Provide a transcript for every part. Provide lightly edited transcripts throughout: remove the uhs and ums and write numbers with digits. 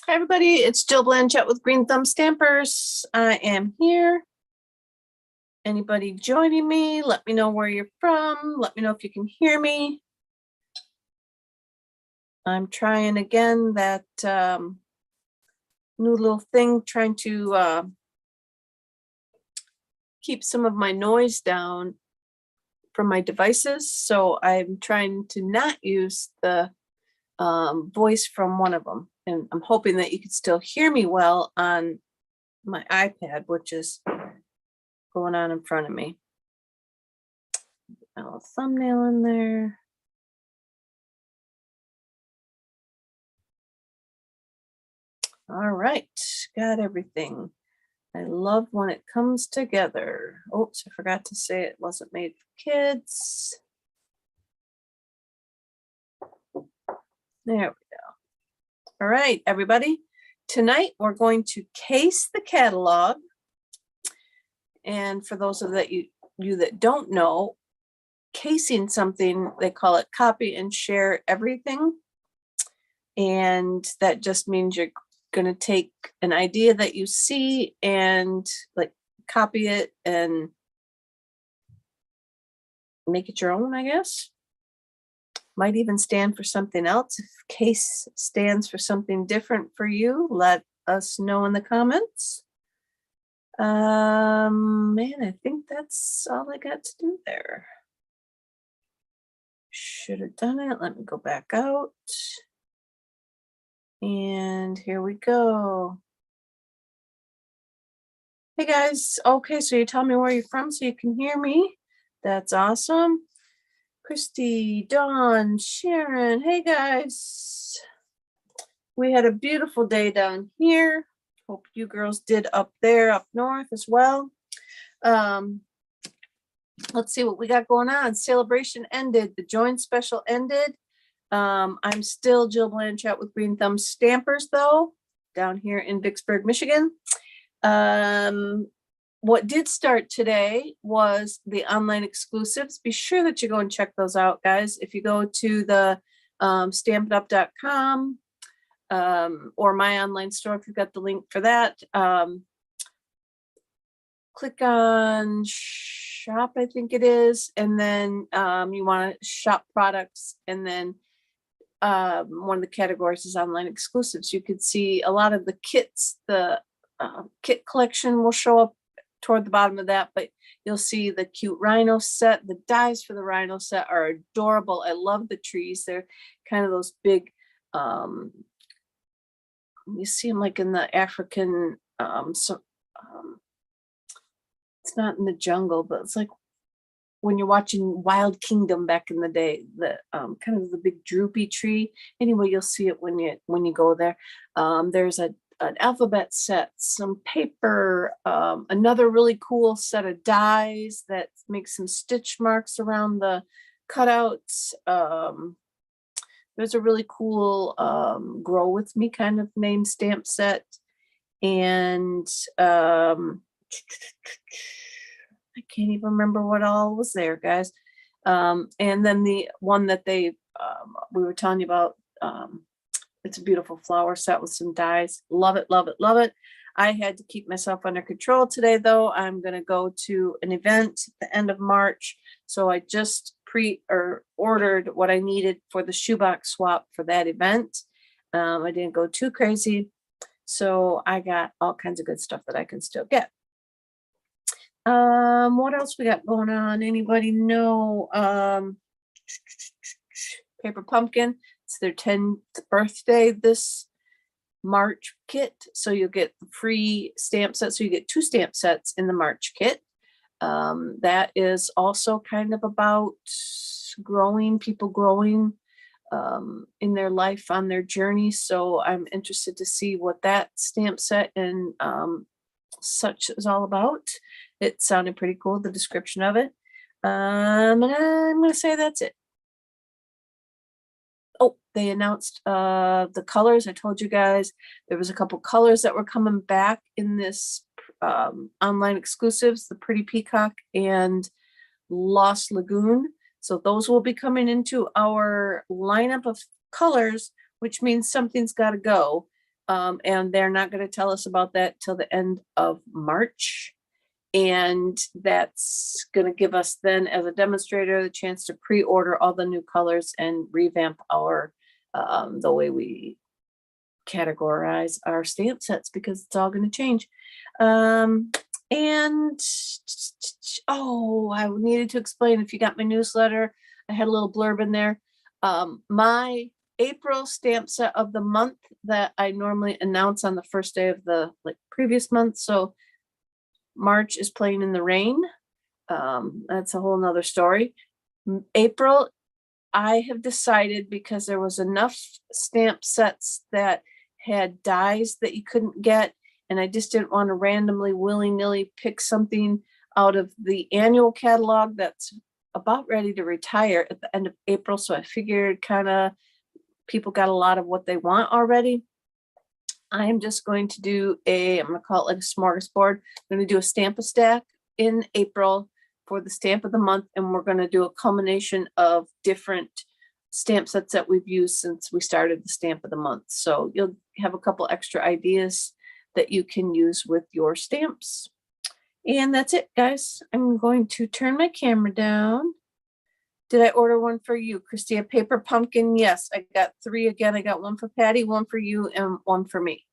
Hi everybody, it's Jill Blanchett with Green Thumb Stampers. I am here. Anybody joining me? Let me know where you're from. Let me know if you can hear me. I'm trying again that new little thing, trying to keep some of my noise down from my devices. So I'm trying to not use the voice from one of them. And I'm hoping that you can still hear me well on my iPad, which is going on in front of me. A little thumbnail in there. All right, got everything. I love when it comes together. Oops, I forgot to say it wasn't made for kids. There we go. All right, everybody. Tonight we're going to case the catalog. And for those of you that don't know, casing something, they call it copy and share everything. And that just means you're going to take an idea that you see and like copy it and make it your own, I guess. Might even stand for something else. If case stands for something different for you, let us know in the comments. Man, I think that's all I got to do there. Should have done it. Let me go back out. And here we go. Hey guys. Okay, so you tell me where you're from so you can hear me. That's awesome. Christy, Dawn, Sharon. Hey guys. We had a beautiful day down here. Hope you girls did up there, up north as well. Let's see what we got going on. Celebration ended. The join special ended. I'm still Jill Blanchett with Green Thumb Stampers, though, down here in Vicksburg, Michigan. What did start today was the online exclusives. Be sure that you go and check those out, guys. If you go to the stampinup.com or my online store, if you've got the link for that, click on shop, I think it is, and then you want to shop products, and then one of the categories is online exclusives. You could see a lot of the kits. The kit collection will show up toward the bottom of that, but you'll see the cute rhino set. The dies for the rhino set are adorable. I love the trees. They're kind of those big, you see them like in the African, it's not in the jungle, but it's like when you're watching Wild Kingdom back in the day, the kind of the big droopy tree. Anyway, you'll see it when you go there. There's an alphabet set, some paper, another really cool set of dies that makes some stitch marks around the cutouts. There's a really cool Grow With Me kind of name stamp set. And I can't even remember what all was there, guys. And then the one that we were telling you about, it's a beautiful flower set with some dies. Love it, love it, love it. I had to keep myself under control today, though. I'm going to go to an event at the end of March. So I just ordered what I needed for the shoebox swap for that event. I didn't go too crazy. So I got all kinds of good stuff that I can still get. What else we got going on? Anybody know? Paper Pumpkin. It's their 10th birthday this March kit. So you'll get the free stamp set. So you get 2 stamp sets in the March kit. That is also kind of about people growing in their life on their journey. So I'm interested to see what that stamp set and such is all about. It sounded pretty cool, the description of it. And I'm going to say that's it. Oh, they announced the colors. I told you guys there was a couple colors that were coming back in this online exclusives, the Pretty Peacock and Lost Lagoon. So those will be coming into our lineup of colors, which means something's got to go. And they're not going to tell us about that till the end of March. And that's going to give us then, as a demonstrator, the chance to pre-order all the new colors and revamp our the way we categorize our stamp sets, because it's all going to change. And oh, I needed to explain, if you got my newsletter, I had a little blurb in there. My April stamp set of the month that I normally announce on the first day of the previous month. So March is playing in the rain. That's a whole nother story. April, I have decided, because there was enough stamp sets that had dies that you couldn't get, and I just didn't want to randomly willy-nilly pick something out of the annual catalog that's about ready to retire at the end of April. So I figured kind of people got a lot of what they want already. I am just going to do I'm going to call it like a smorgasbord. I'm going to do a Stamp-A-Stack in April for the stamp of the month, and we're going to do a culmination of different stamp sets that we've used since we started the stamp of the month. So you'll have a couple extra ideas that you can use with your stamps. And that's it, guys. I'm going to turn my camera down. Did I order one for you, Christy? A paper pumpkin? Yes, I got 3 again. I got one for Patty, one for you, and one for me.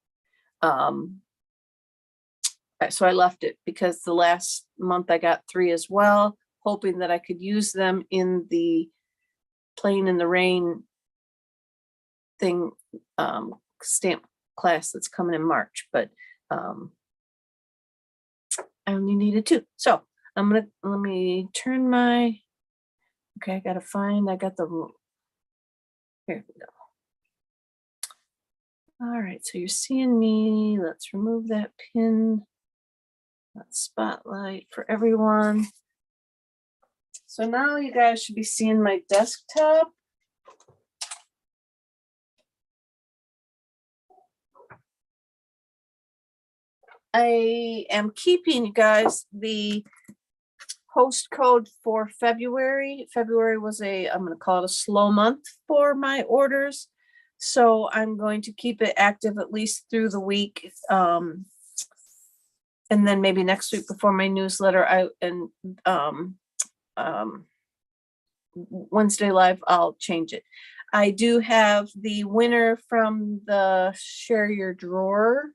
So I left it because the last month I got 3 as well, hoping that I could use them in the Playing in the Rain thing, stamp class that's coming in March. But I only needed 2. So let me turn my, okay, I got the, here we go. All right, so you're seeing me. Let's remove that pin, that spotlight for everyone. So now you guys should be seeing my desktop. I am keeping, you guys, the post code for February. February was I'm going to call it a slow month for my orders. So I'm going to keep it active at least through the week. And then maybe next week before my newsletter, Wednesday Live, I'll change it. I do have the winner from the Share Your Drawer,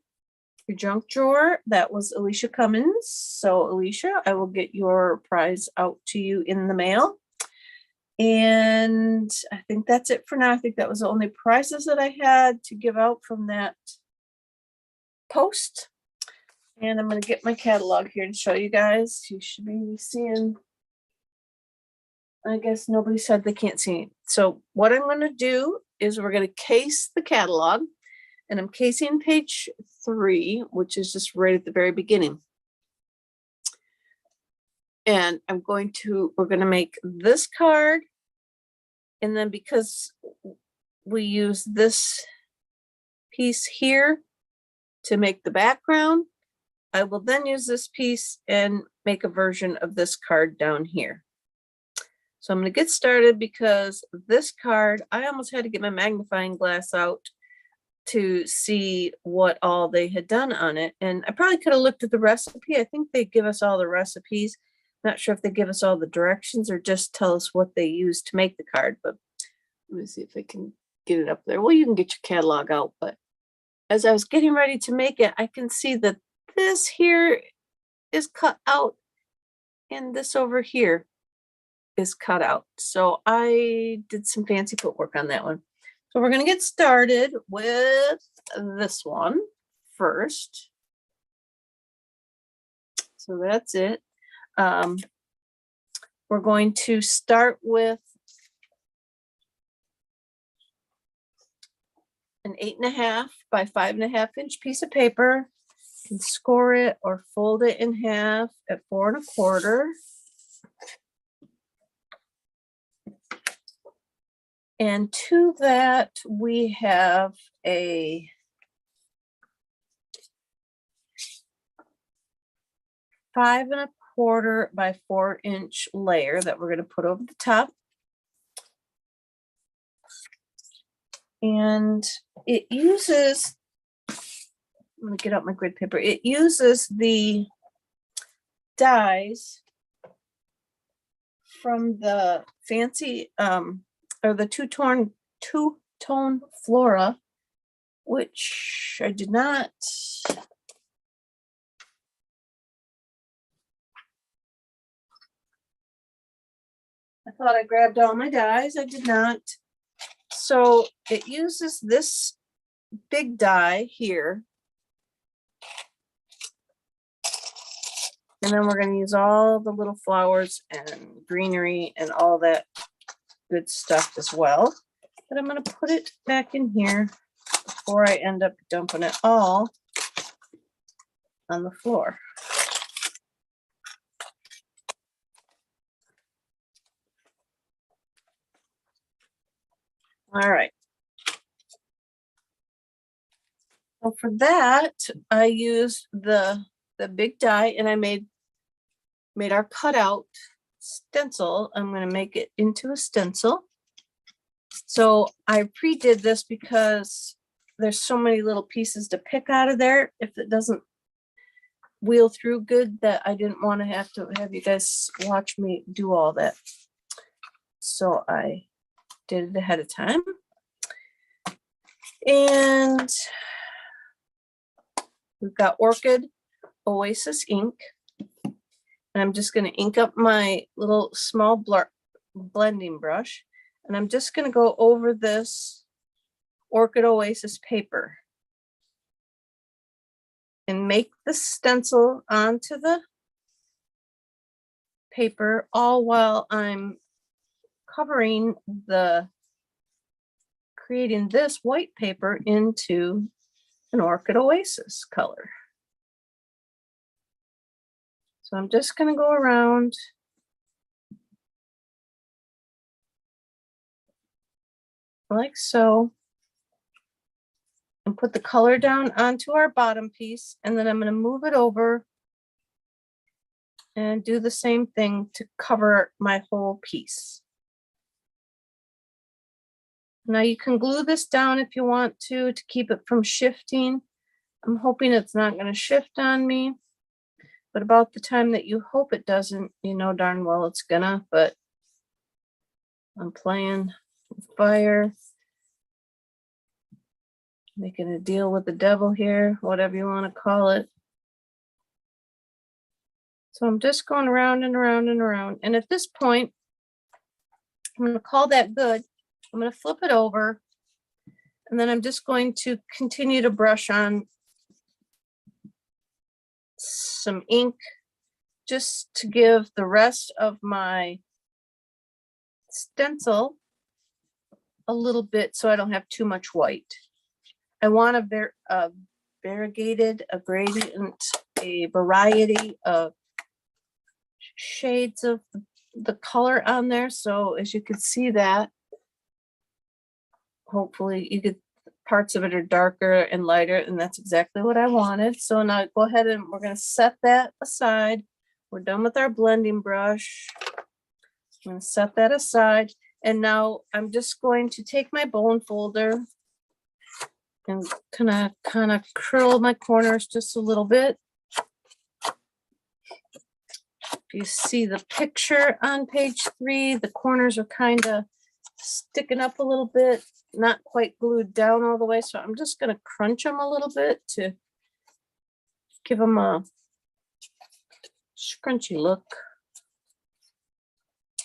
your junk drawer. That was Alicia Cummins. So Alicia, I will get your prize out to you in the mail. And I think that's it for now. I think that was the only prizes that I had to give out from that post. And I'm going to get my catalog here and show you guys. You should be seeing, I guess nobody said they can't see it. So what I'm going to do is we're going to case the catalog, and I'm casing page 3, which is just right at the very beginning. And we're going to make this card. And then because we use this piece here to make the background, I will then use this piece and make a version of this card down here. So I'm going to get started because this card, I almost had to get my magnifying glass out to see what all they had done on it. And I probably could have looked at the recipe. I think they give us all the recipes. Not sure if they give us all the directions or just tell us what they use to make the card, but let me see if I can get it up there. Well, you can get your catalog out, but as I was getting ready to make it, I can see that this here is cut out and this over here is cut out. So I did some fancy footwork on that one. So we're going to get started with this one first. So that's it. We're going to start with an 8.5 by 5.5 inch piece of paper. You can score it or fold it in half at 4 1/4. And to that, we have a five and a quarter by 4 inch layer that we're going to put over the top. And it uses I'm gonna get out my grid paper. It uses the dies from the fancy or the two-tone Flora, which I did not. I thought I grabbed all my dies. I did not. So it uses this big die here. And then we're going to use all the little flowers and greenery and all that good stuff as well. But I'm going to put it back in here before I end up dumping it all on the floor. All right. So for that, I used the big die, and I made our cutout stencil. I'm going to make it into a stencil. So I pre-did this because there's so many little pieces to pick out of there. If it doesn't wheel through good, that I didn't want to have you guys watch me do all that. So I did it ahead of time. And we've got Orchid Oasis ink. And I'm just going to ink up my little small blending brush. And I'm just going to go over this Orchid Oasis paper and make the stencil onto the paper, all while I'm creating this white paper into an Orchid Oasis color. So I'm just going to go around like so and put the color down onto our bottom piece, and then I'm going to move it over and do the same thing to cover my whole piece. Now you can glue this down if you want to keep it from shifting. I'm hoping it's not going to shift on me, but about the time that you hope it doesn't, you know darn well it's gonna, but I'm playing with fire, making a deal with the devil here, whatever you want to call it. So I'm just going around and around and around. And at this point, I'm going to call that good. I'm going to flip it over, and then I'm just going to continue to brush on some ink just to give the rest of my stencil a little bit so I don't have too much white. I want a variegated, a gradient, a variety of shades of the color on there. So as you can see that, hopefully you get parts of it are darker and lighter, and that's exactly what I wanted. So now go ahead and we're going to set that aside. We're done with our blending brush. I'm going to set that aside. And now I'm just going to take my bone folder and kind of curl my corners just a little bit. If you see the picture on page 3, the corners are kind of sticking up a little bit, not quite glued down all the way. So I'm just going to crunch them a little bit to give them a scrunchy look.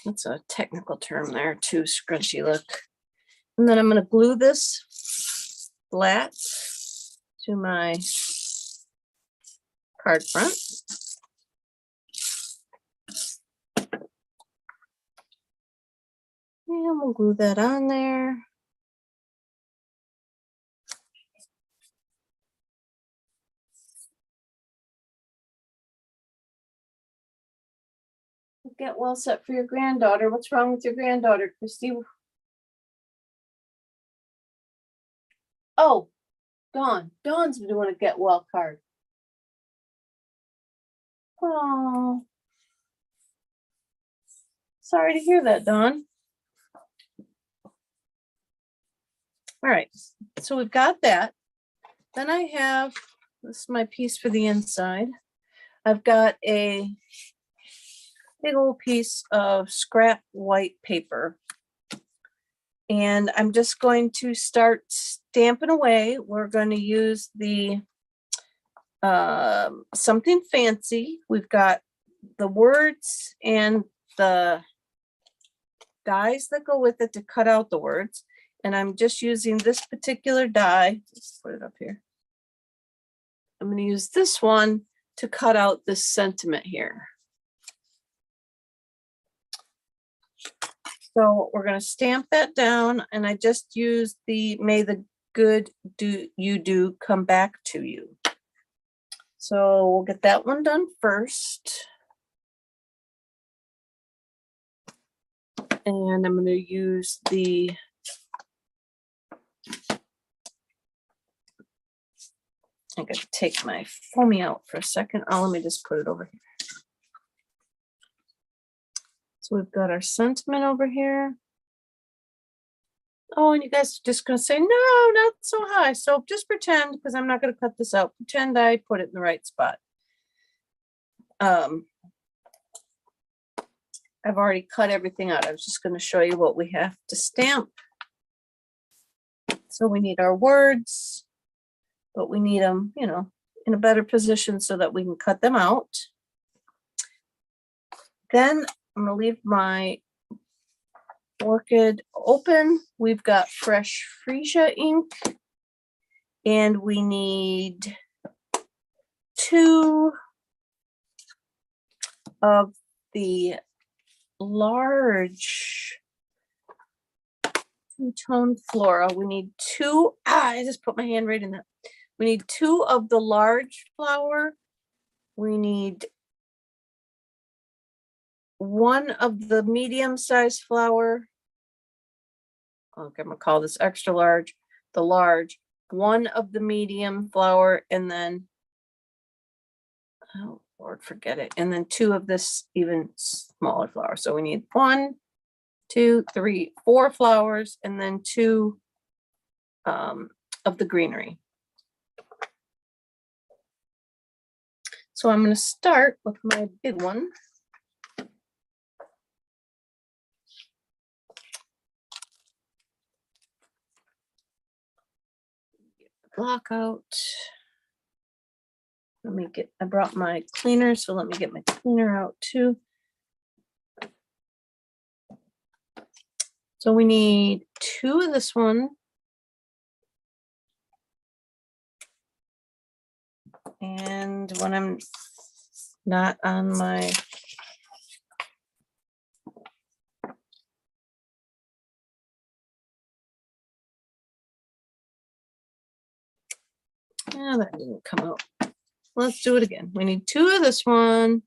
That's a technical term there too, scrunchy look. And then I'm going to glue this flat to my card front. And we'll glue that on there. Get well set for your granddaughter. What's wrong with your granddaughter, Christy? Oh, Dawn. Dawn's doing a get well card. Oh, sorry to hear that, Dawn. All right, so we've got that. Then I have This is my piece for the inside. I've got a big old piece of scrap white paper. And I'm just going to start stamping away. We're going to use the something fancy. We've got the words and the dies that go with it to cut out the words. And I'm just using this particular die. Let's put it up here. I'm going to use this one to cut out this sentiment here. So we're going to stamp that down, and I just used the "May the good you do come back to you." So we'll get that one done first. And I'm going to use the I got to take my foamy out for a second. Oh, let me just put it over here. So we've got our sentiment over here. Oh, and you guys are just going to say, no, not so high. So just pretend, because I'm not going to cut this out. Pretend I put it in the right spot. I've already cut everything out. I was just going to show you what we have to stamp. So we need our words, but we need them, you know, in a better position so that we can cut them out. Then I'm going to leave my Orchid open. We've got fresh Freesia ink, and we need 2 of the large Two-Tone Flora. We need 2. I just put my hand right in that. We need 2 of the large flower. We need 1 of the medium-sized flower. Okay, I'm gonna call this extra large, the large, 1 of the medium flower, and then, oh Lord, forget it. And then 2 of this even smaller flower. So we need 1, 2, 3, 4 flowers, and then 2 of the greenery. So I'm going to start with my big one. Get the block out. Let me get, I brought my cleaner, so let me get my cleaner out too. So we need 2 of this one. And when I'm not on my that didn't come out. Let's do it again. We need 2 of this one.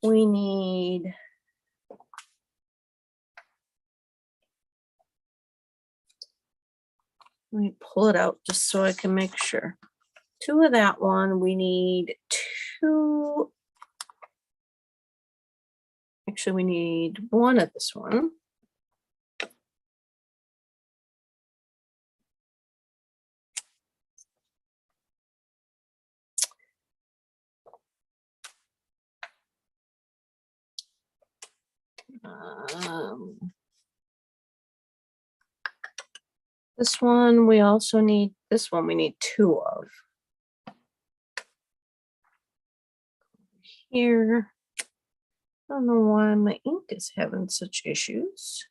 We need let me pull it out just so I can make sure. 2 of that one. We need 2. Actually, we need 1 of this one. This one, we also need, this one we need 2 of. Here. I don't know why my ink is having such issues.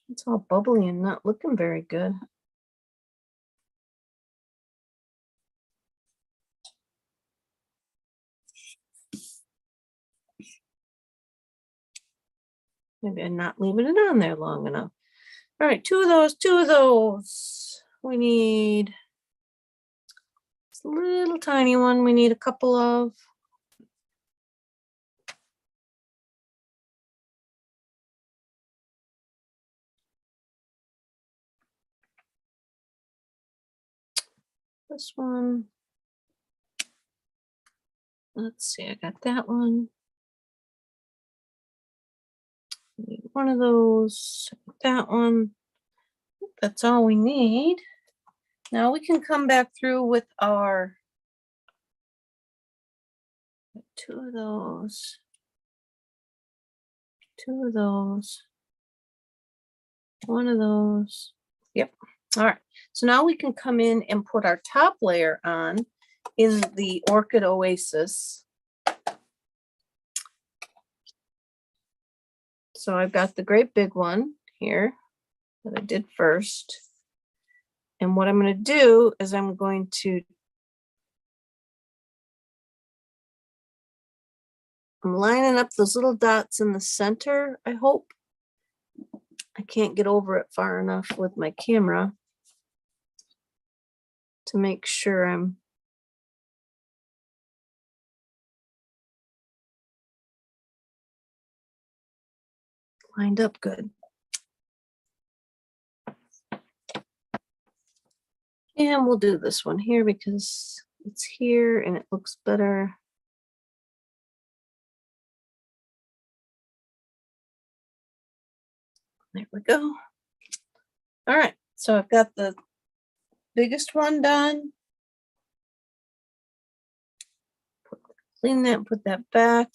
It's all bubbly and not looking very good. Maybe I'm not leaving it on there long enough. All right, 2 of those, 2 of those. We need this little tiny one. We need a couple of. this one. Let's see, I got that one. Need one of those, that one. That's all we need. Now we can come back through with our 2 of those, 2 of those, 1 of those. Yep. All right. So now we can come in and put our top layer on in the Orchid Oasis. So I've got the great big one here that I did first. And what I'm going to do is I'm going to I'm lining up those little dots in the center, I hope. I can't get over it far enough with my camera to make sure I'm lined up good. And we'll do this one here because it's here and it looks better. There we go. All right, so I've got the biggest one done. Clean that, put that back.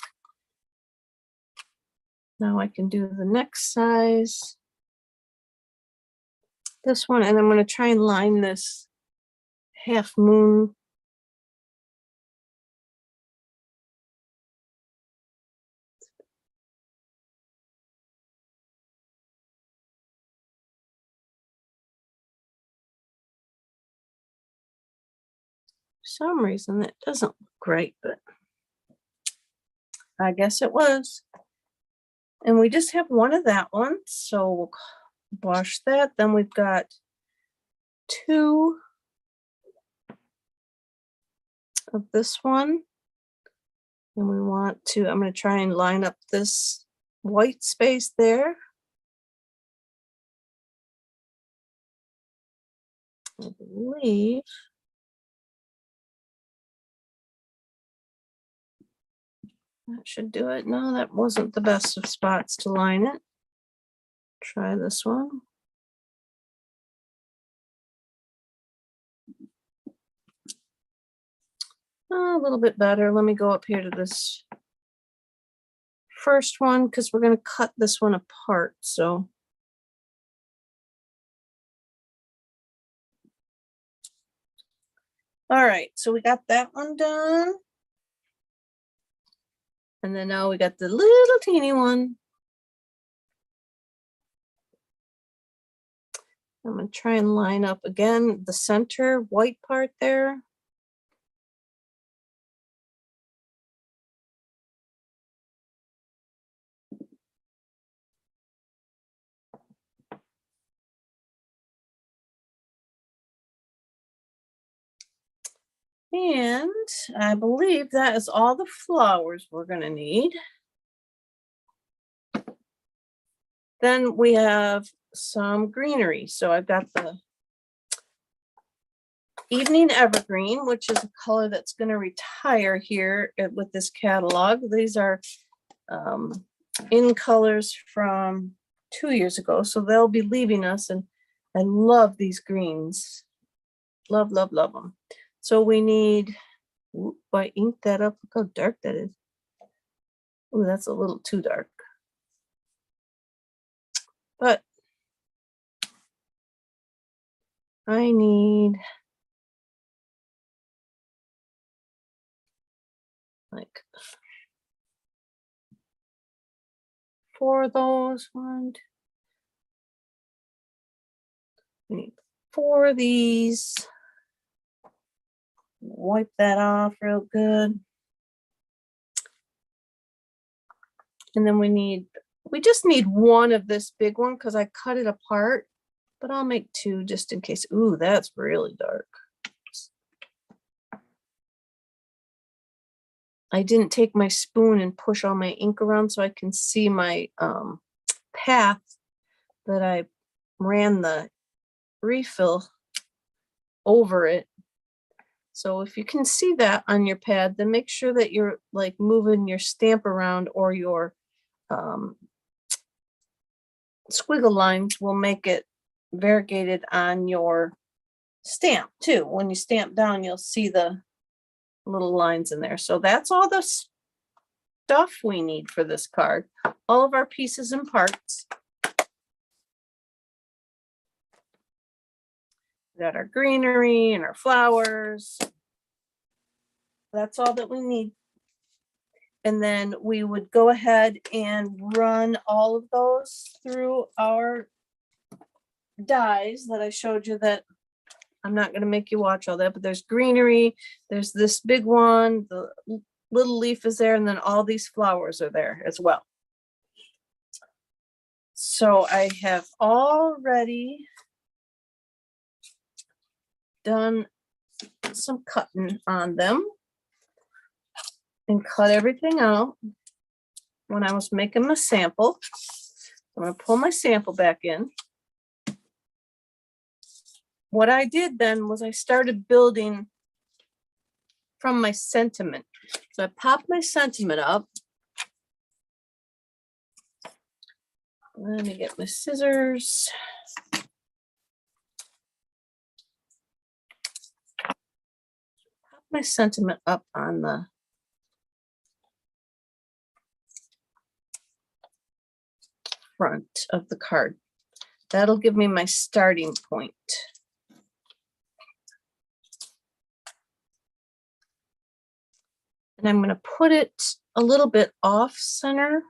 Now I can do the next size. This one, and I'm going to try and line this half moon. For some reason that doesn't look great, but I guess it was. And we just have one of that one, so we'll wash that. Then we've got 2 of this one. And we want to, I'm going to try and line up this white space there. I believe that should do it. No, that wasn't the best of spots to line it. Try this one. A little bit better. Let me go up here to this first one because we're going to cut this one apart. So all right, so we got that one done. And then now we got the little teeny one. I'm going to try and line up again the center white part there. And I believe that is all the flowers we're going to need. Then we have some greenery. So I've got the Evening Evergreen, which is a color that's going to retire here with this catalog. These are in colors from 2 years ago, so they'll be leaving us, and I love these greens. Love, love, love them. So we need, ooh, I inked that up. Look how dark that is. Oh, that's a little too dark. But I need like 4 of those. One, two. We need 4 of these. Wipe that off real good. And then we just need 1 of this big one because I cut it apart, but I'll make 2 just in case. Ooh, that's really dark. I didn't take my spoon and push all my ink around so I can see my path that I ran the refill over it. So if you can see that on your pad, then make sure that you're like moving your stamp around, or your squiggle lines will make it variegated on your stamp too. When you stamp down, you'll see the little lines in there. So that's all the stuff we need for this card. All of our pieces and parts. We got our greenery and our flowers. That's all that we need. And then we would go ahead and run all of those through our dies that I showed you. That I'm not going to make you watch all that, but there's greenery, there's this big one, the little leaf is there, and then all these flowers are there as well. So I have already done some cutting on them and cut everything out when I was making my sample. I'm going to pull my sample back in. What I did then was I started building from my sentiment. So I popped my sentiment up. Let me get my scissors. Pop my sentiment up on the front of the card. That'll give me my starting point. And I'm going to put it a little bit off center.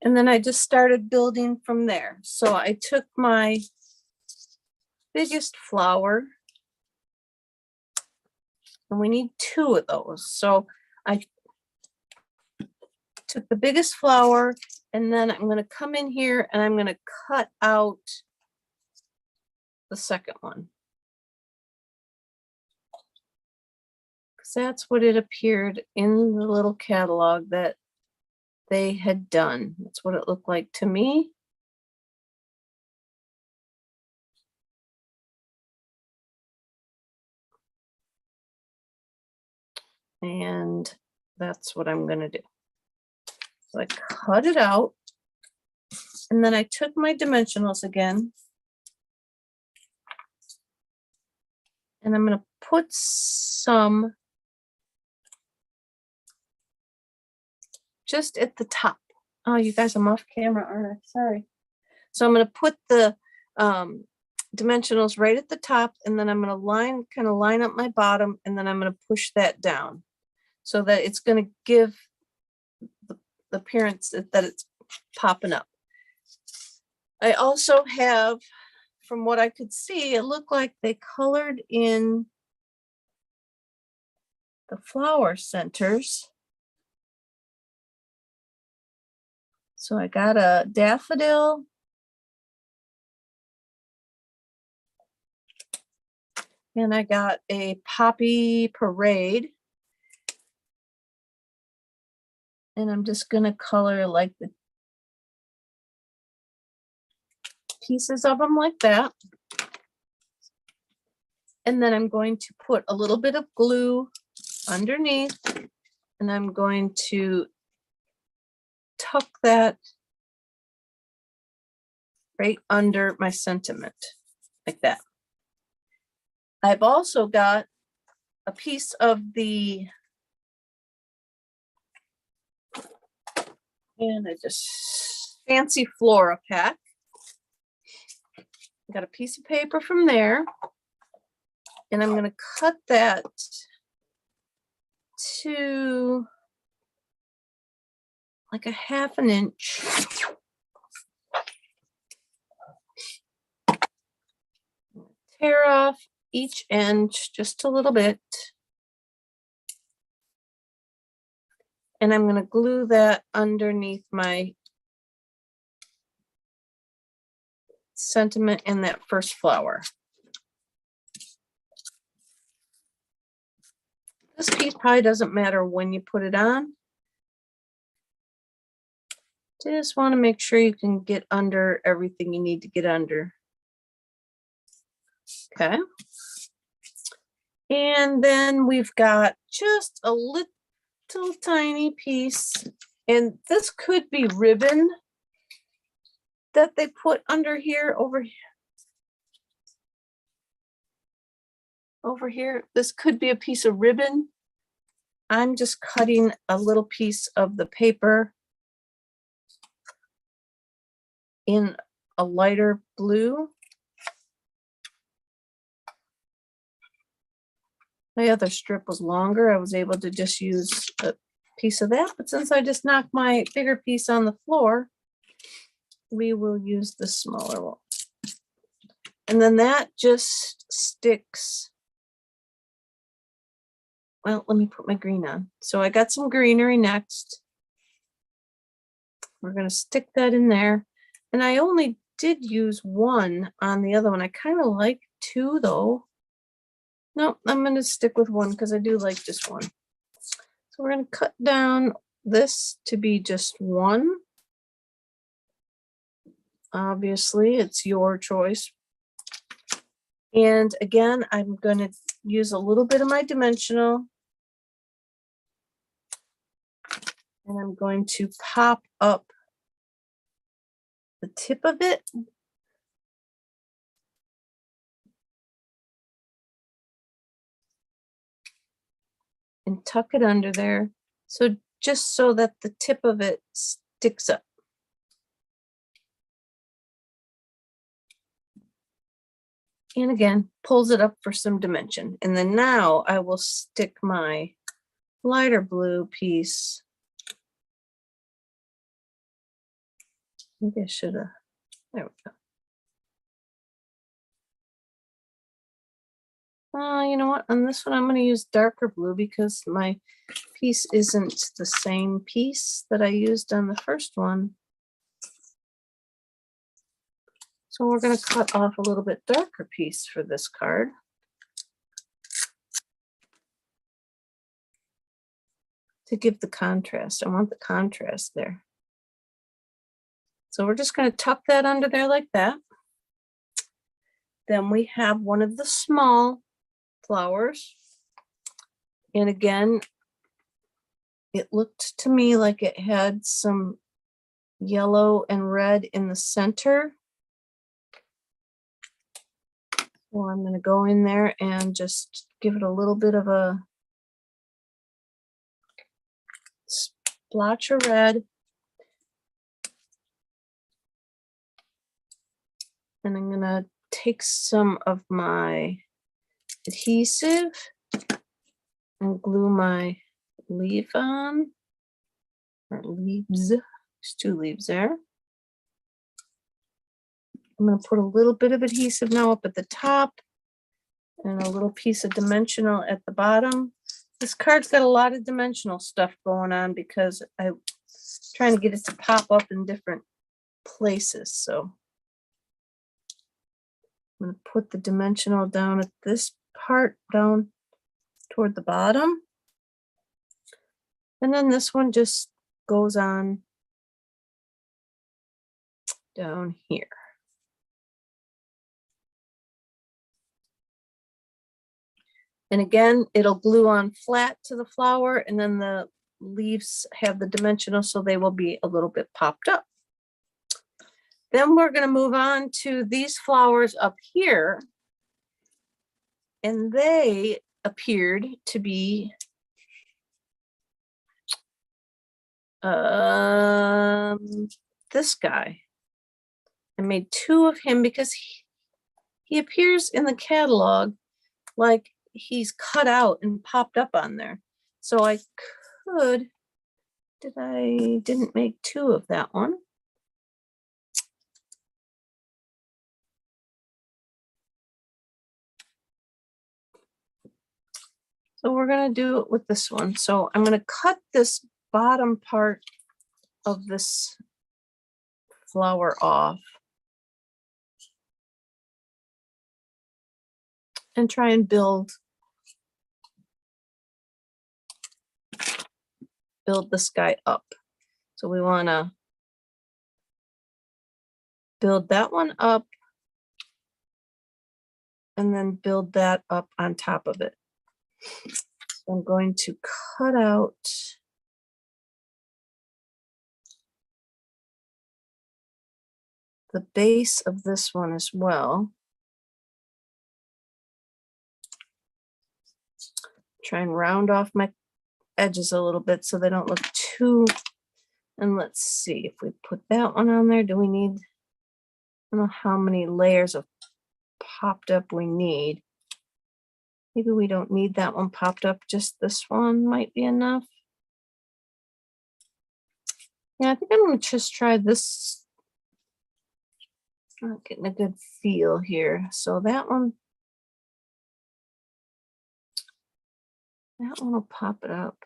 And then I just started building from there. So I took my biggest flower, and we need 2 of those. So I took the biggest flower, and then I'm going to come in here and I'm going to cut out the second one. Because that's what it appeared in the little catalog that they had done. That's what it looked like to me. And that's what I'm going to do. So I cut it out, and then I took my dimensionals again, and I'm going to put some just at the top. Oh, you guys, I'm off camera, aren't I? Sorry. So I'm going to put the dimensionals right at the top, and then I'm going to kind of line up my bottom, and then I'm going to push that down so that it's going to give the appearance that it's popping up. I also have, from what I could see, it looked like they colored in the flower centers. So I got a daffodil, and I got a poppy parade. And I'm just going to color like the pieces of them like that. And then I'm going to put a little bit of glue underneath, and I'm going to tuck that right under my sentiment like that. I've also got a piece of the, and I just fancy Flora pack. Got a piece of paper from there, and I'm going to cut that to like a 1/2 inch. Tear off each end just a little bit. And I'm going to glue that underneath my sentiment and that first flower. This piece probably doesn't matter when you put it on. Just want to make sure you can get under everything you need to get under. Okay. And then we've got just a little tiny piece, and this could be ribbon that they put under here, over here. This could be a piece of ribbon. I'm just cutting a little piece of the paper in a lighter blue. My other strip was longer. I was able to just use a piece of that, but since I just knocked my bigger piece on the floor, we will use the smaller one. And then that just sticks. Well, let me put my green on. So I got some greenery next. We're going to stick that in there. And I only did use one on the other one. I kind of like two though. No, I'm going to stick with one because I do like just one. So we're going to cut down this to be just one. Obviously, it's your choice. And again, I'm going to use a little bit of my dimensional. And I'm going to pop up the tip of it. And tuck it under there. So just so that the tip of it sticks up. And again, pulls it up for some dimension. And then now I will stick my lighter blue piece. Maybe I should have, there we go. You know what, on this one, I'm going to use darker blue because my piece isn't the same piece that I used on the first one. So we're going to cut off a little bit darker piece for this card. To give the contrast. I want the contrast there. So we're just going to tuck that under there like that. Then we have one of the small flowers. And again, it looked to me like it had some yellow and red in the center. So I'm going to go in there and just give it a little bit of a splotch of red. And I'm going to take some of my adhesive and glue my leaf on, or leaves. There's two leaves there. I'm going to put a little bit of adhesive now up at the top and a little piece of dimensional at the bottom. This card's got a lot of dimensional stuff going on because I'm trying to get it to pop up in different places. So I'm going to put the dimensional down at this part down toward the bottom. And then this one just goes on down here. And again, it'll glue on flat to the flower, and then the leaves have the dimensional, so they will be a little bit popped up. Then we're going to move on to these flowers up here. And they appeared to be this guy. I made two of him because he appears in the catalog like he's cut out and popped up on there. So I could, didn't make two of that one. So we're going to do it with this one. So I'm going to cut this bottom part of this flower off and try and build this guy up. So we want to build that one up and then build that up on top of it. So I'm going to cut out the base of this one as well. Try and round off my edges a little bit so they don't look too, and let's see if we put that one on there. Do we need, I don't know how many layers of popped up we need. Maybe we don't need that one popped up, just this one might be enough. Yeah, I think I'm gonna just try this. I'm not getting a good feel here. So that one will pop it up.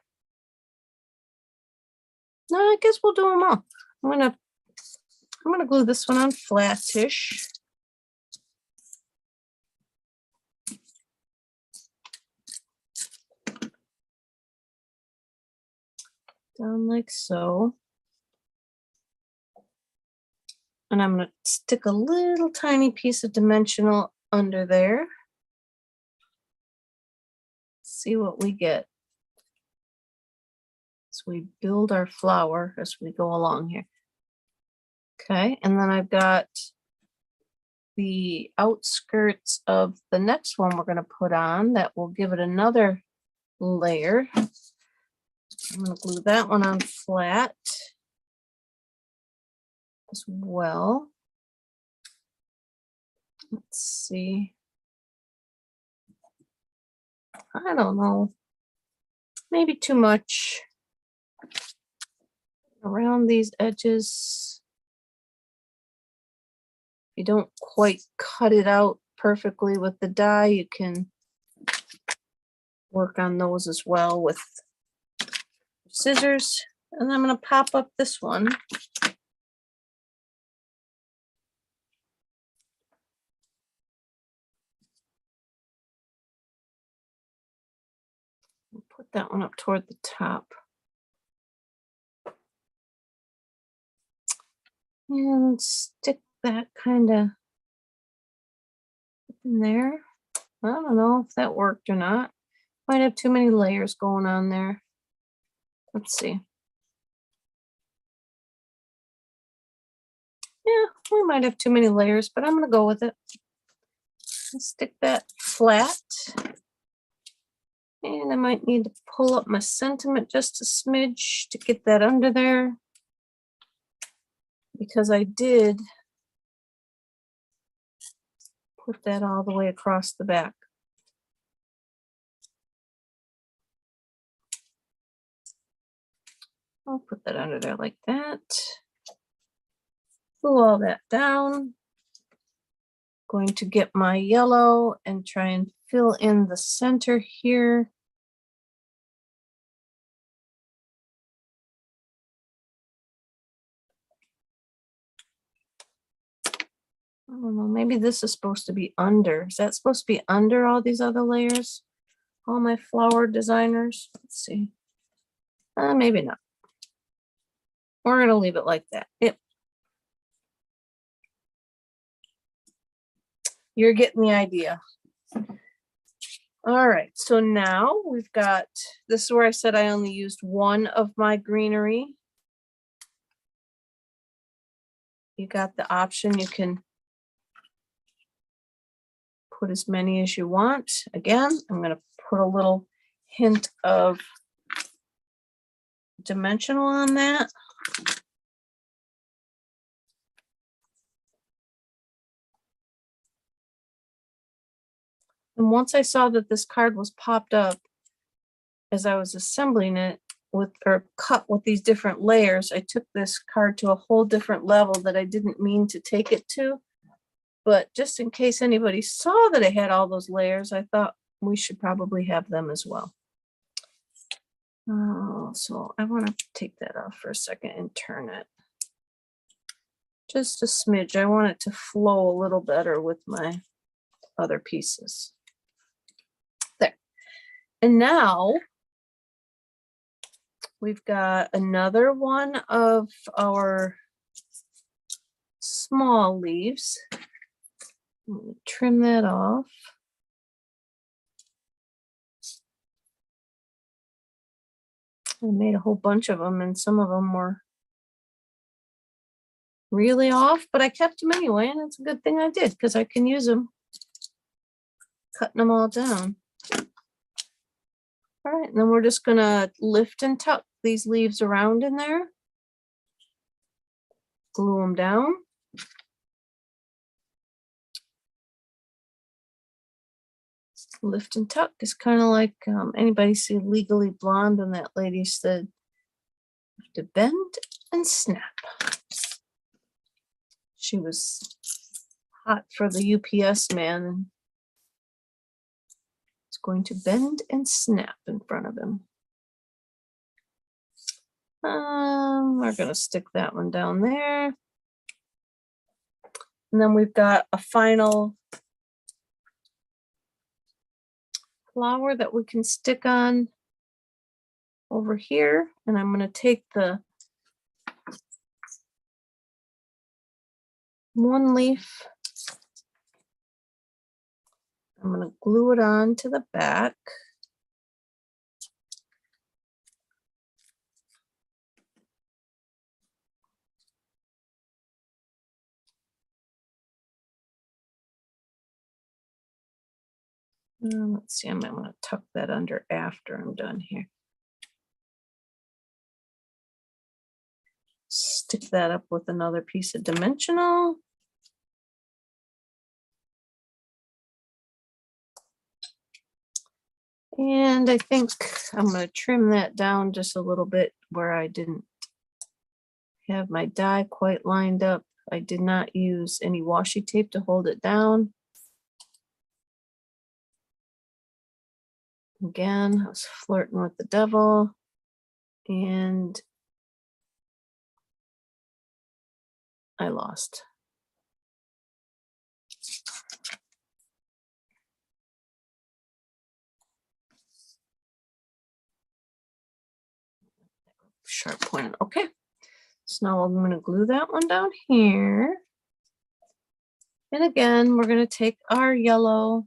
No, I guess we'll do them all. I'm gonna glue this one on flattish. Down like so. And I'm gonna stick a little tiny piece of dimensional under there. See what we get as we build our flower as we go along here. Okay, and then I've got the outskirts of the next one we're going to put on that will give it another layer. I'm going to glue that one on flat as well. Let's see. I don't know. Maybe too much around these edges. If you don't quite cut it out perfectly with the die, you can work on those as well with scissors. And I'm going to pop up this one. Put that one up toward the top. And stick that kind of in there. I don't know if that worked or not. Might have too many layers going on there. Let's see. Yeah, we might have too many layers, but I'm going to go with it. Stick that flat. And I might need to pull up my sentiment just a smidge to get that under there. Because I did put that all the way across the back. I'll put that under there like that. Glue all that down. Going to get my yellow and try and fill in the center here. I don't know, maybe this is supposed to be under. Is that supposed to be under all these other layers? All my flower designers? Let's see. Maybe not. We're going to leave it like that. Yep. You're getting the idea. All right, so now we've got, this is where I said I only used one of my greenery. You got the option, you can put as many as you want. Again, I'm going to put a little hint of dimensional on that. And once I saw that this card was popped up as I was assembling it with, or cut with these different layers, I took this card to a whole different level that I didn't mean to take it to. But just in case anybody saw that I had all those layers, I thought we should probably have them as well. So I want to take that off for a second and turn it. Just a smidge. I want it to flow a little better with my other pieces. There. And now we've got another one of our small leaves. I'm going to trim that off. I made a whole bunch of them, and some of them were really off, but I kept them anyway, and it's a good thing I did because I can use them. Cutting them all down. All right, and then we're just gonna lift and tuck these leaves around in there. Glue them down. Lift and tuck is kind of like anybody see Legally Blonde when that lady said to bend and snap. She was hot for the UPS man and is going to bend and snap in front of him. We're going to stick that one down there. And then we've got a final flower that we can stick on over here. And I'm going to take the one leaf. I'm going to glue it on to the back. Let's see, I might want to tuck that under after I'm done here. Stick that up with another piece of dimensional. And I think I'm going to trim that down just a little bit where I didn't have my die quite lined up. I did not use any washi tape to hold it down. Again, I was flirting with the devil, and I lost. Sharp point. Okay. So now I'm going to glue that one down here. And again, we're going to take our yellow,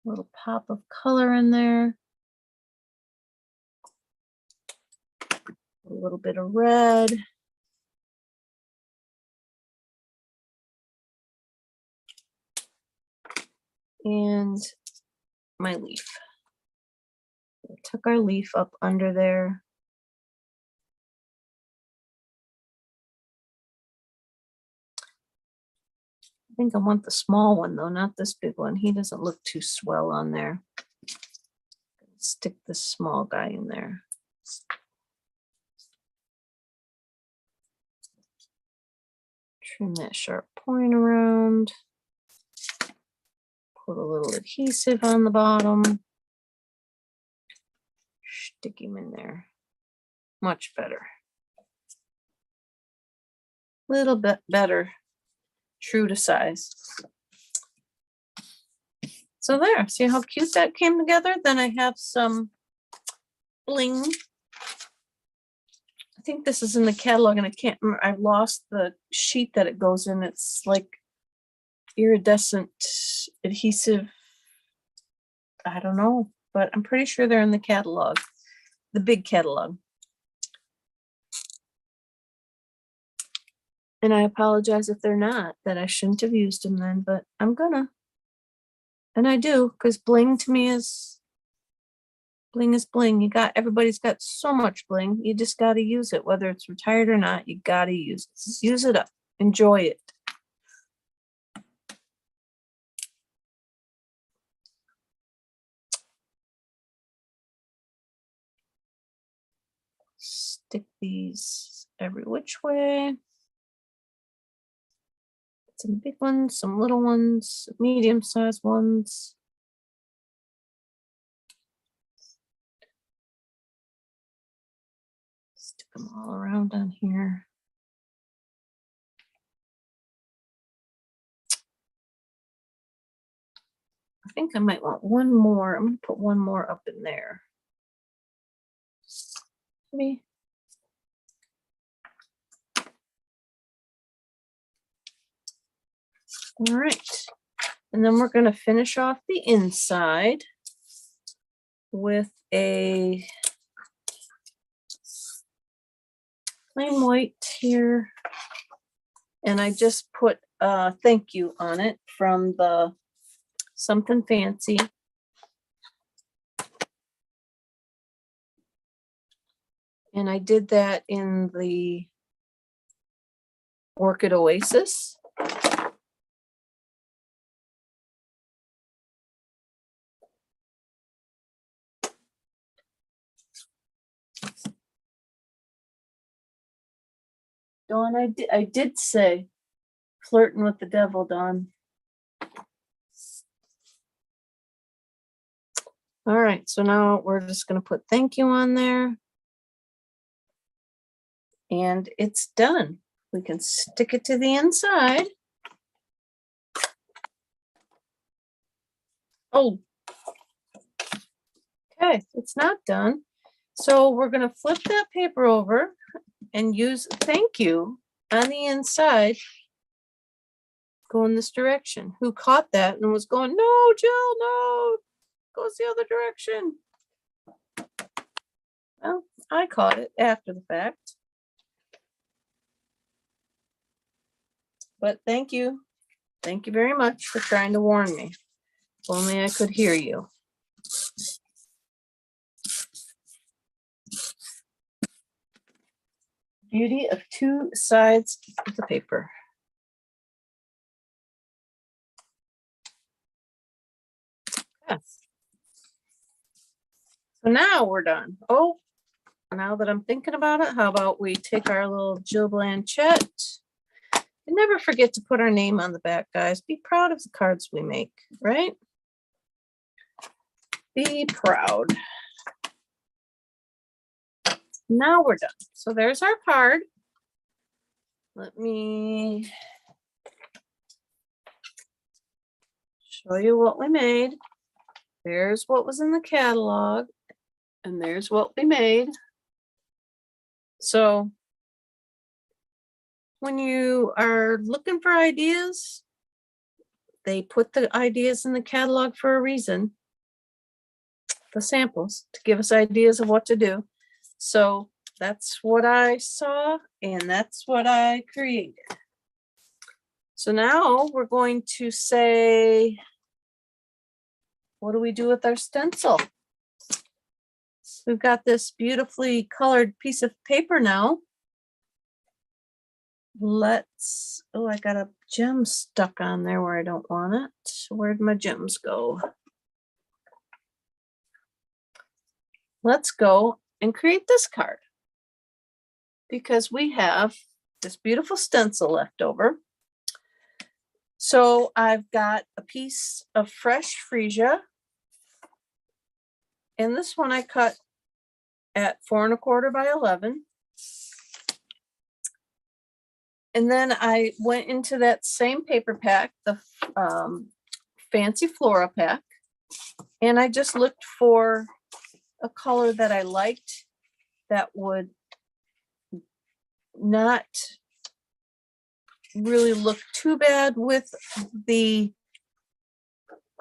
little pop of color in there, a little bit of red, and my leaf. Tuck our leaf up under there. I think I want the small one though, not this big one. He doesn't look too swell on there. Stick this small guy in there. Trim that sharp point around. Put a little adhesive on the bottom. Stick him in there. Much better. Little bit better. True to size. So there, see how cute that came together? Then I have some bling. I think this is in the catalog and I can't remember. I've lost the sheet that it goes in. It's like iridescent adhesive. I don't know, but I'm pretty sure they're in the catalog, the big catalog. And I apologize if they're not, that I shouldn't have used them then, but I'm gonna. And I do, because bling to me is bling. Everybody's got so much bling. You just got to use it, whether it's retired or not. You got to use it. Use it up. Enjoy it. Stick these every which way. Some big ones, some little ones, medium-sized ones. Stick them all around on here. I think I might want one more. I'm going to put one more up in there. Maybe. All right. And then we're going to finish off the inside with a plain white here. And I just put thank you on it from the Something Fancy. And I did that in the Orchid Oasis. Dawn, I did say flirting with the devil, Dawn. All right, so now we're just going to put thank you on there. And it's done. We can stick it to the inside. Oh, okay, it's not done. So we're going to flip that paper over and use thank you on the inside. Go in this direction. Who caught that and was going, no, Jill, no, goes the other direction. Well, I caught it after the fact. But thank you. Thank you very much for trying to warn me. If only I could hear you. Beauty of two sides of the paper. Yeah. So now we're done. Oh, now that I'm thinking about it, how about we take our little Jill Blanchette and never forget to put our name on the back, guys. Be proud of the cards we make, right? Be proud. Now we're done. So there's our card. Let me show you what we made. There's what was in the catalog, and there's what we made. So when you are looking for ideas, they put the ideas in the catalog for a reason. The samples to give us ideas of what to do. So that's what I saw, and that's what I created. So now we're going to say, what do we do with our stencil? We've got this beautifully colored piece of paper now. Let's, oh, I got a gem stuck on there where I don't want it. Where'd my gems go? Let's go and create this card because we have this beautiful stencil left over. So I've got a piece of fresh Freesia, and this one I cut at 4 1/4 by 11. And then I went into that same paper pack, the Fancy Flora pack, and I just looked for a color that I liked that would not really look too bad with the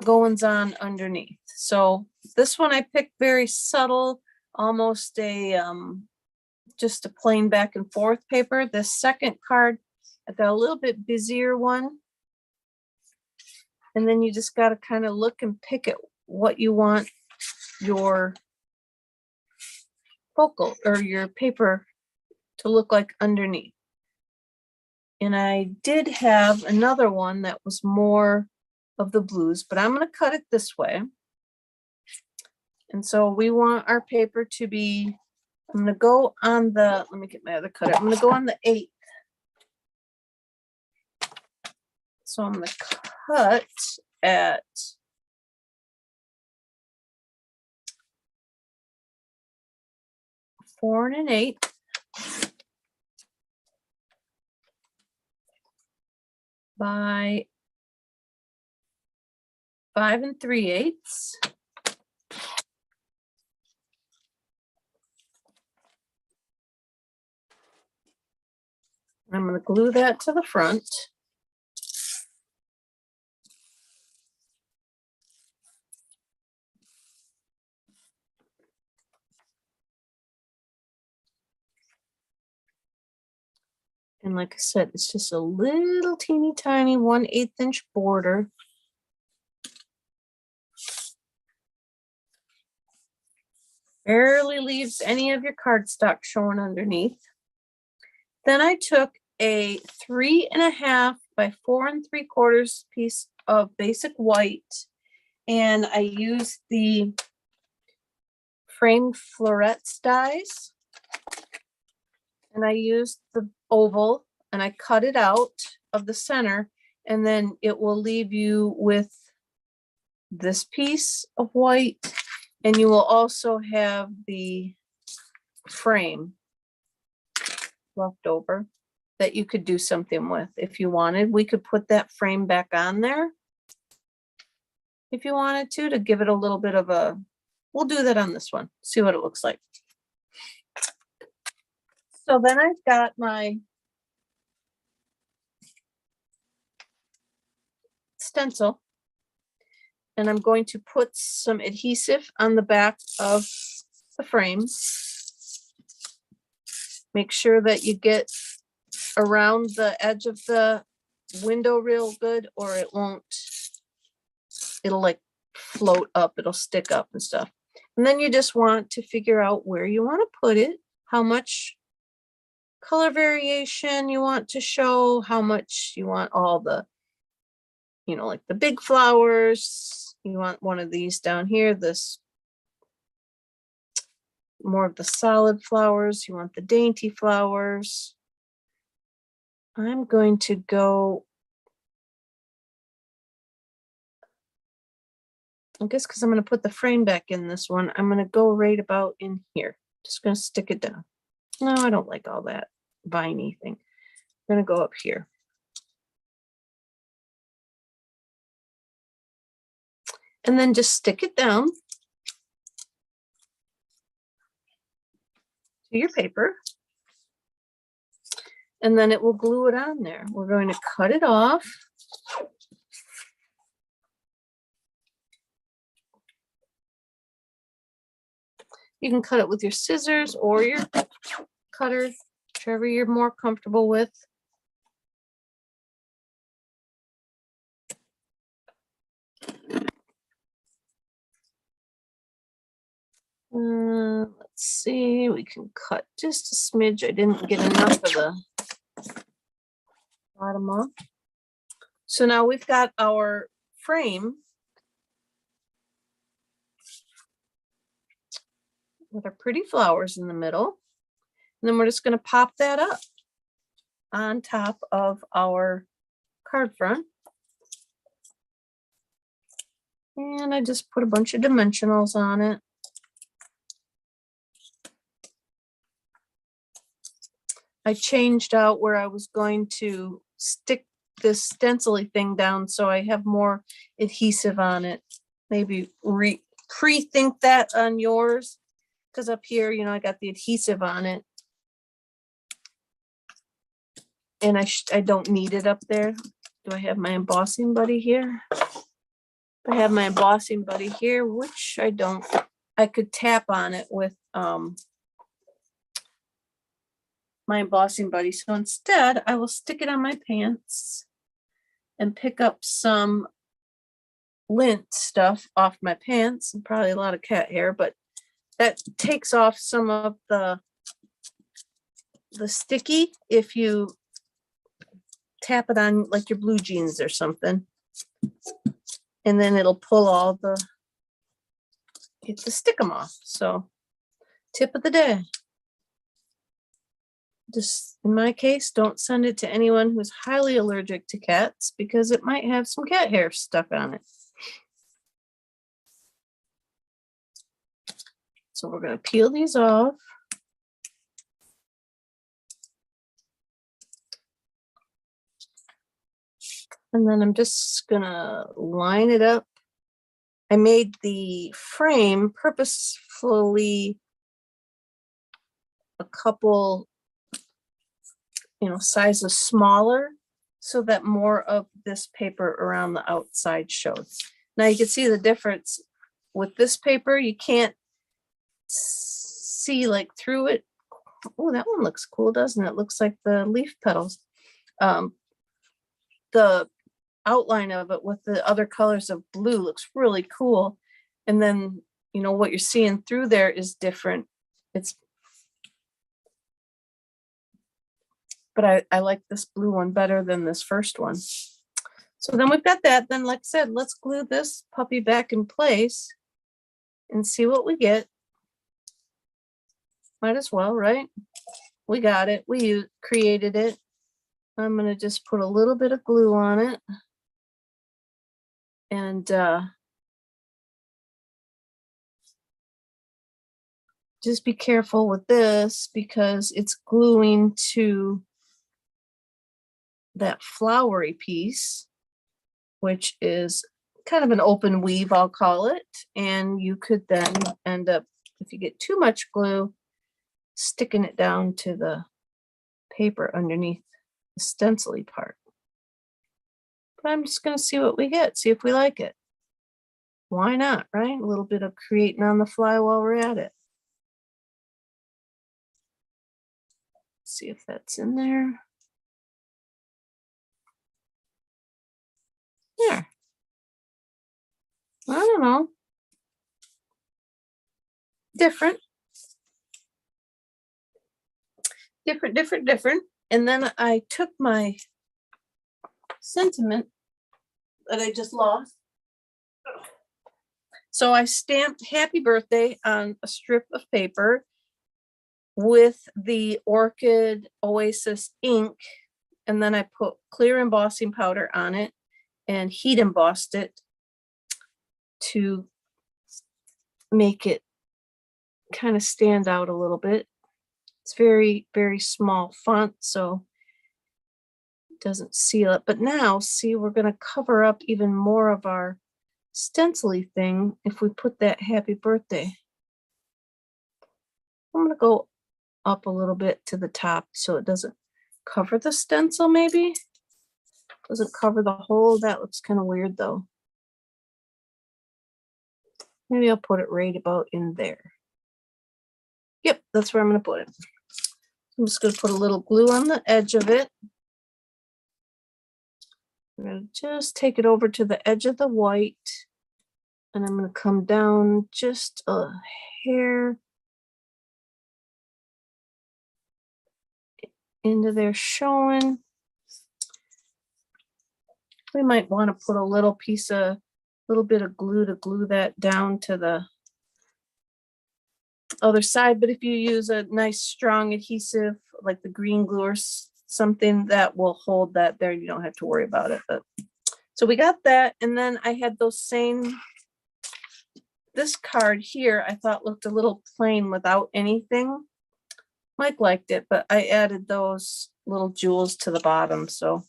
goings on underneath. So this one I picked very subtle, almost a just a plain back and forth paper. The second card, I got a little bit busier one. And then you just got to kind of look and pick at what you want your focal or your paper to look like underneath. And I did have another one that was more of the blues, but I'm going to cut it this way. And so we want our paper to be, I'm going to go on the, let me get my other cutter. I'm going to go on the 8th. So I'm going to cut at 4 1/8. By 5 3/8. I'm going to glue that to the front. And like I said, it's just a little teeny tiny 1/8 inch border. Barely leaves any of your cardstock showing underneath. Then I took a 3.5 by 4 3/4 piece of basic white, and I used the framed Florets dies, and I used the oval, and I cut it out of the center, and then it will leave you with this piece of white, and you will also have the frame left over that you could do something with if you wanted. We could put that frame back on there if you wanted to give it a little bit of a, we'll do that on this one, see what it looks like. So then I've got my stencil, and I'm going to put some adhesive on the back of the frame. Make sure that you get around the edge of the window real good, or it won't, it'll like float up, it'll stick up and stuff. And then you just want to figure out where you want to put it, how much color variation you want to show, how much you want all the, you know, like the big flowers. You want one of these down here, this more of the solid flowers. You want the dainty flowers. I'm going to go, I guess because I'm going to put the frame back in this one, I'm going to go right about in here. Just going to stick it down. No, I don't like all that viney thing. I'm going to go up here. And then just stick it down to your paper. And then it will glue it on there. We're going to cut it off. You can cut it with your scissors or your cutter, whichever you're more comfortable with. Let's see, we can cut just a smidge. I didn't get enough of the bottom off. So now we've got our frame with our pretty flowers in the middle. And then we're just going to pop that up on top of our card front. And I just put a bunch of dimensionals on it. I changed out where I was going to stick this stencil-y thing down so I have more adhesive on it. Maybe pre-think that on yours, because up here, you know, I got the adhesive on it. And I don't need it up there. Do I have my embossing buddy here? I have my embossing buddy here, which I don't. I could tap on it with my embossing buddy. So instead, I will stick it on my pants and pick up some lint stuff off my pants, and probably a lot of cat hair, but that takes off some of the sticky if you tap it on like your blue jeans or something. And then it'll pull all the, get to stick them off. So tip of the day. Just in my case, don't send it to anyone who's highly allergic to cats because it might have some cat hair stuck on it. So we're going to peel these off. And then I'm just going to line it up. I made the frame purposefully a couple, you know, sizes smaller so that more of this paper around the outside shows. Now you can see the difference with this paper. You can't see like through it Oh, that one looks cool, doesn't it? Looks like the leaf petals. The outline of it with the other colors of blue looks really cool. And then, you know, what you're seeing through there is different. But I like this blue one better than this first one. So then we've got that. Then, like I said, let's glue this puppy back in place and see what we get. Might as well, right? We got it. We created it. I'm going to just put a little bit of glue on it. And just be careful with this because it's gluing to that flowery piece, which is kind of an open weave, I'll call it. And you could then end up, if you get too much glue, sticking it down to the paper underneath the stencil-y part. But I'm just going to see what we get, see if we like it. Why not, right? A little bit of creating on the fly while we're at it. See if that's in there. There. I don't know. Different. Different. And then I took my sentiment that I just lost. So I stamped happy birthday on a strip of paper with the Orchid Oasis ink. And then I put clear embossing powder on it and heat embossed it to make it kind of stand out a little bit. It's very, very small font, so it doesn't seal it. But now, see, we're going to cover up even more of our stencil-y thing if we put that happy birthday. I'm going to go up a little bit to the top so it doesn't cover the stencil, maybe. Doesn't cover the whole. That looks kind of weird, though. Maybe I'll put it right about in there. Yep, that's where I'm going to put it. I'm just going to put a little glue on the edge of it. I'm going to just take it over to the edge of the white. And I'm going to come down just a hair into there showing. We might want to put a little bit of glue to glue that down to the other side. But if you use a nice strong adhesive like the green glue or something, that will hold that there, you don't have to worry about it. But so we got that, and then I had those same, this card here I thought looked a little plain without anything. Mike liked it, but I added those little jewels to the bottom, so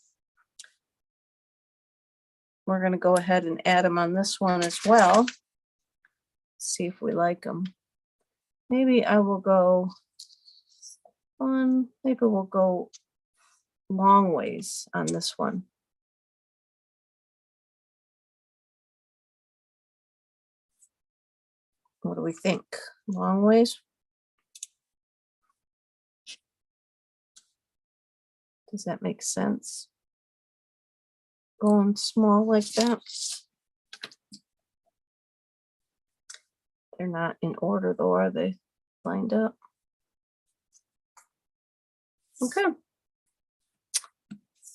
we're going to go ahead and add them on this one as well. See if we like them. Maybe I will go on, maybe we'll go long ways on this one. What do we think? Long ways? Does that make sense? Going small like that. They're not in order though, are they? Lined up. Okay.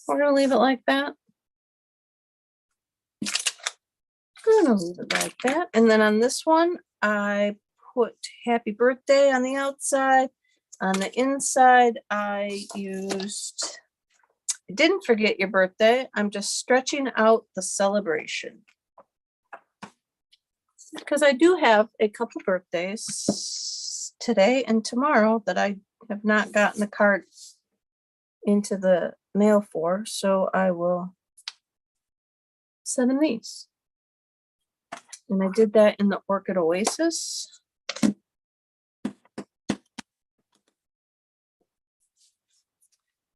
We're gonna leave it like that. Gonna leave it like that. And then on this one, I put happy birthday on the outside. On the inside, I used, didn't forget your birthday. I'm just stretching out the celebration. Because I do have a couple birthdays today and tomorrow that I have not gotten the card into the mail for, so I will send them these. And I did that in the Orchid Oasis.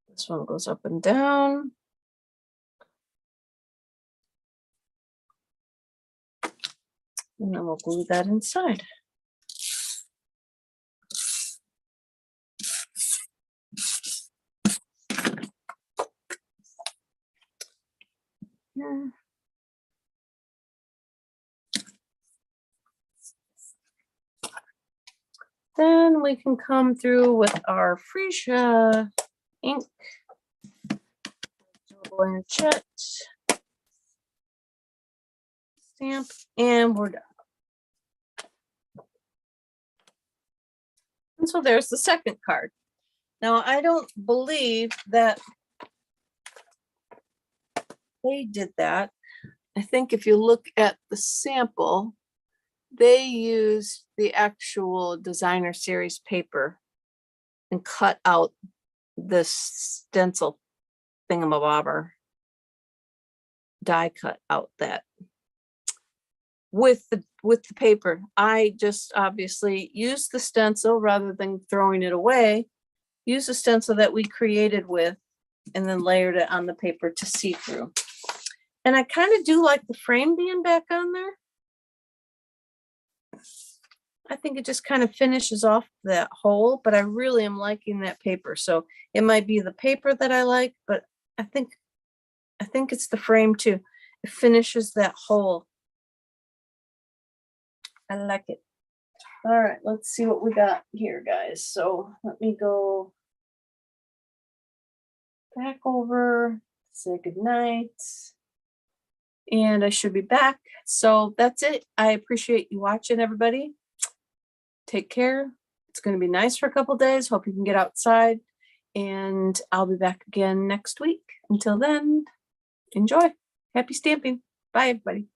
This one goes up and down. And then we'll glue that inside. here. Then we can come through with our Freesia ink. Blanchette stamp, and we're done. And so there's the second card. Now, I don't believe that they did that. I think if you look at the sample, they used the actual designer series paper and cut out this stencil thingamabobber, die cut out that with the paper. I just obviously used the stencil rather than throwing it away. Use the stencil that we created with, and then layered it on the paper to see through. And I kind of do like the frame being back on there. I think it just kind of finishes off that hole, but I really am liking that paper. So it might be the paper that I like, but I think it's the frame too. It finishes that hole. I like it. All right, let's see what we got here, guys. So let me go back over, say goodnight, and I should be back. So that's it. I appreciate you watching, everybody. Take care. It's going to be nice for a couple days. Hope you can get outside, and I'll be back again next week. Until then, enjoy. Happy stamping. Bye, everybody.